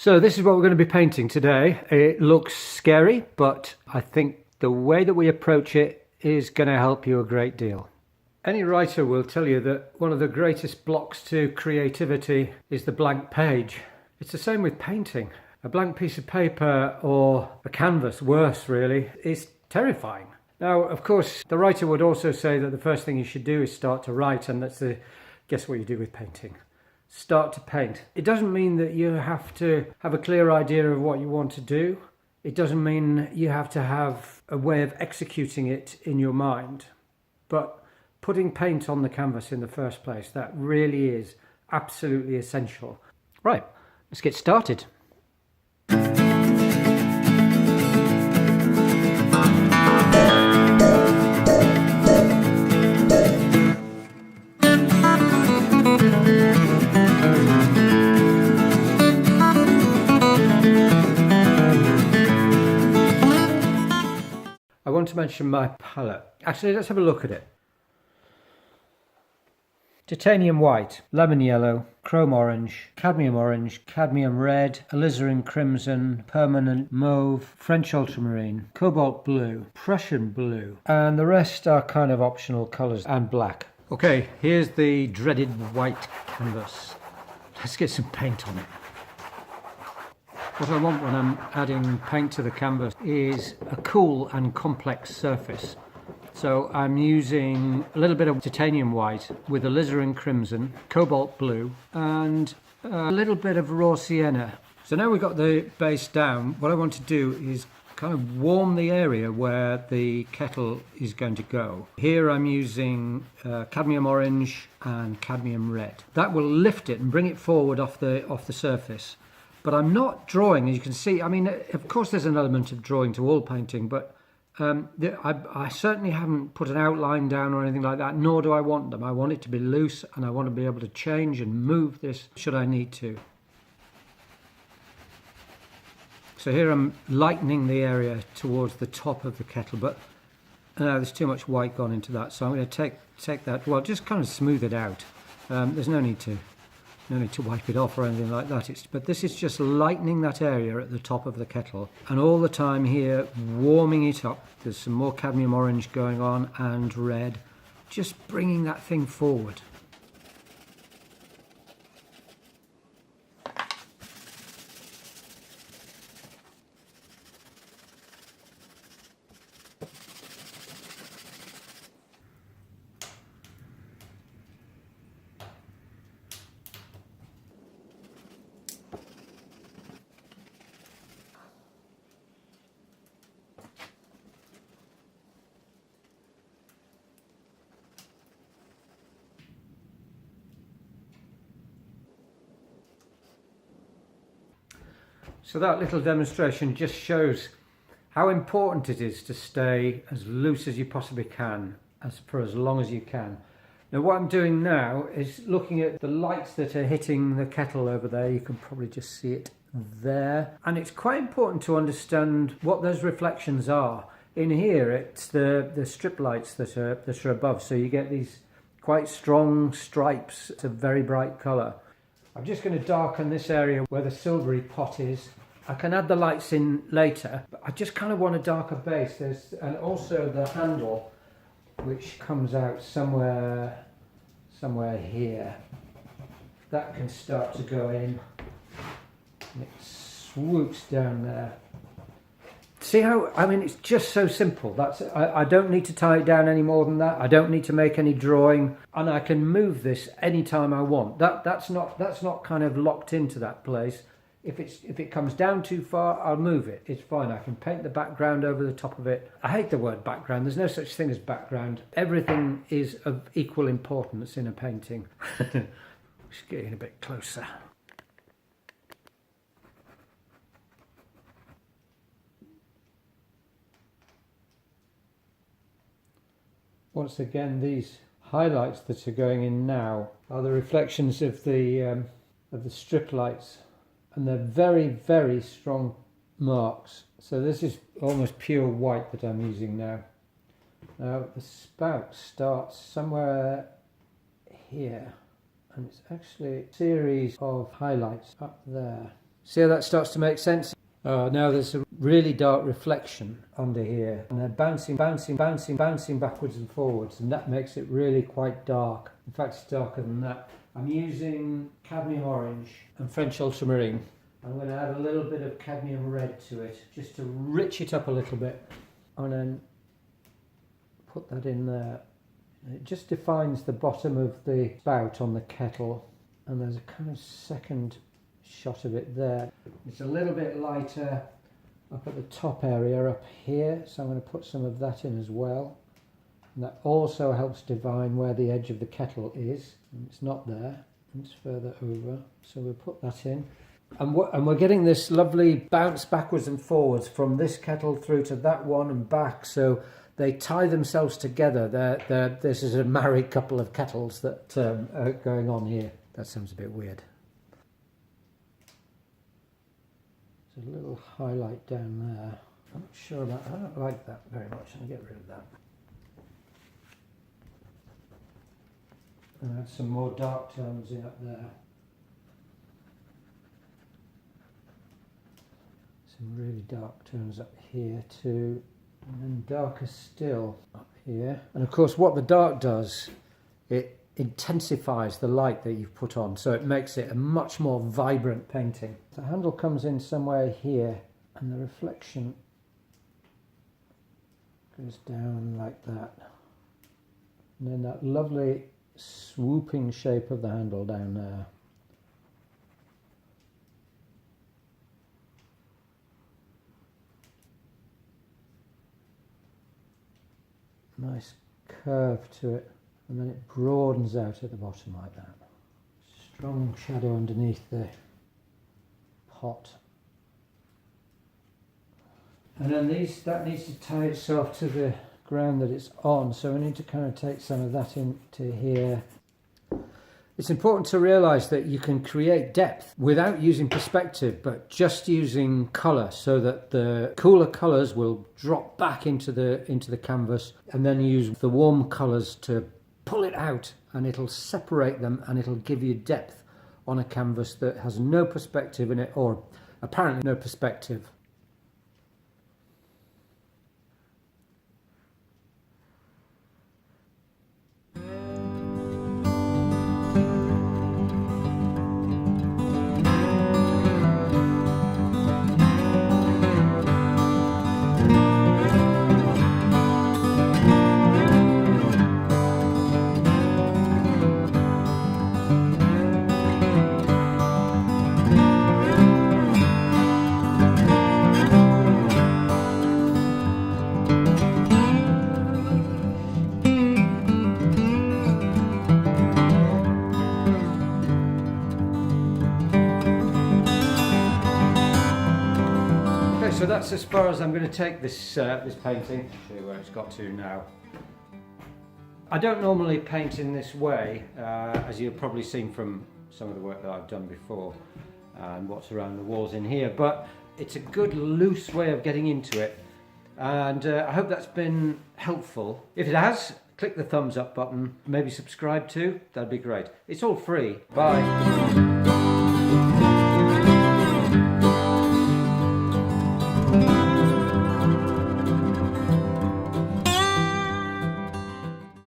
So this is what we're going to be painting today. It looks scary, but I think the way that we approach it is going to help you a great deal. Any writer will tell you that one of the greatest blocks to creativity is the blank page. It's the same with painting. A blank piece of paper or a canvas, worse really, is terrifying. Now, of course, the writer would also say that the first thing you should do is start to write, and guess what you do with painting? Start to paint. It doesn't mean that you have to have a clear idea of what you want to do. It doesn't mean you have to have a way of executing it in your mind. But putting paint on the canvas in the first place, that really is absolutely essential. Right, let's get started. I want to mention my palette. Actually, let's have a look at it. Titanium white, lemon yellow, chrome orange, cadmium red, alizarin crimson, permanent mauve, French ultramarine, cobalt blue, Prussian blue, and the rest are kind of optional colours, and black. Okay, here's the dreaded white canvas. Let's get some paint on it. What I want when I'm adding paint to the canvas is a cool and complex surface. So I'm using a little bit of titanium white with alizarin crimson, cobalt blue, and a little bit of raw sienna. So now we've got the base down, what I want to do is kind of warm the area where the kettle is going to go. Here I'm using cadmium orange and cadmium red. That will lift it and bring it forward off the surface. But I'm not drawing, as you can see. I mean, of course there's an element of drawing to all painting, but I certainly haven't put an outline down or anything like that, nor do I want them. I want it to be loose, and I want to be able to change and move this should I need to. So here I'm lightening the area towards the top of the kettle, but there's too much white gone into that, so I'm going to take that, well, just kind of smooth it out. There's no need to wipe it off or anything like that. But this is just lightening that area at the top of the kettle, and all the time here warming it up. There's some more cadmium orange going on and red, just bringing that thing forward. So that little demonstration just shows how important it is to stay as loose as you possibly can, for as long as you can. Now what I'm doing now is looking at the lights that are hitting the kettle over there. You can probably just see it there. And it's quite important to understand what those reflections are. In here it's the strip lights that are above, so you get these quite strong stripes. It's a very bright colour. I'm just going to darken this area where the silvery pot is. I can add the lights in later, but I just kind of want a darker base. And also the handle, which comes out somewhere here. That can start to go in, and it swoops down there. See how, I mean, it's just so simple. I don't need to tie it down any more than that. I don't need to make any drawing, and I can move this anytime I want. That's not kind of locked into that place. If it comes down too far, I'll move it. It's fine. I can paint the background over the top of it. I hate the word background. There's no such thing as background. Everything is of equal importance in a painting. Just getting a bit closer. Once again, these highlights that are going in now are the reflections of the strip lights, and they're very, very strong marks. So this is almost pure white that I'm using now. Now the spout starts somewhere here, and it's actually a series of highlights up there. See how that starts to make sense? Now there's a really dark reflection under here, and they're bouncing backwards and forwards, and that makes it really quite dark. In fact, it's darker than that. I'm using cadmium orange and French ultramarine. I'm going to add a little bit of cadmium red to it, just to rich it up a little bit, and then put that in there. It just defines the bottom of the spout on the kettle, and there's a kind of second shot of it there. It's a little bit lighter up at the top area up here, so I'm going to put some of that in as well. And that also helps define where the edge of the kettle is. And it's not there, it's further over, so we'll put that in. And we're getting this lovely bounce backwards and forwards from this kettle through to that one and back, so they tie themselves together. This is a married couple of kettles that are going on here. That sounds a bit weird. There's a little highlight down there. I'm not sure about, I don't like that very much. I'll get rid of that. And add some more dark tones in up there. Some really dark tones up here too. And then darker still up here. And of course what the dark does, it intensifies the light that you've put on, so it makes it a much more vibrant painting. The handle comes in somewhere here, and the reflection goes down like that. And then that lovely swooping shape of the handle down there. Nice curve to it. And then it broadens out at the bottom like that. Strong shadow underneath the pot. And then that needs to tie itself to the ground that it's on, so we need to kind of take some of that into here. It's important to realise that you can create depth without using perspective, but just using colour, so that the cooler colours will drop back into the canvas, and then use the warm colours to pull it out, and it'll separate them, and it'll give you depth on a canvas that has no perspective in it, or apparently no perspective. So that's as far as I'm going to take this painting. Show you where it's got to now. I don't normally paint in this way, as you've probably seen from some of the work that I've done before and what's around the walls in here, but it's a good loose way of getting into it, and I hope that's been helpful. If it has, click the thumbs up button, maybe subscribe too, that'd be great. It's all free. Bye.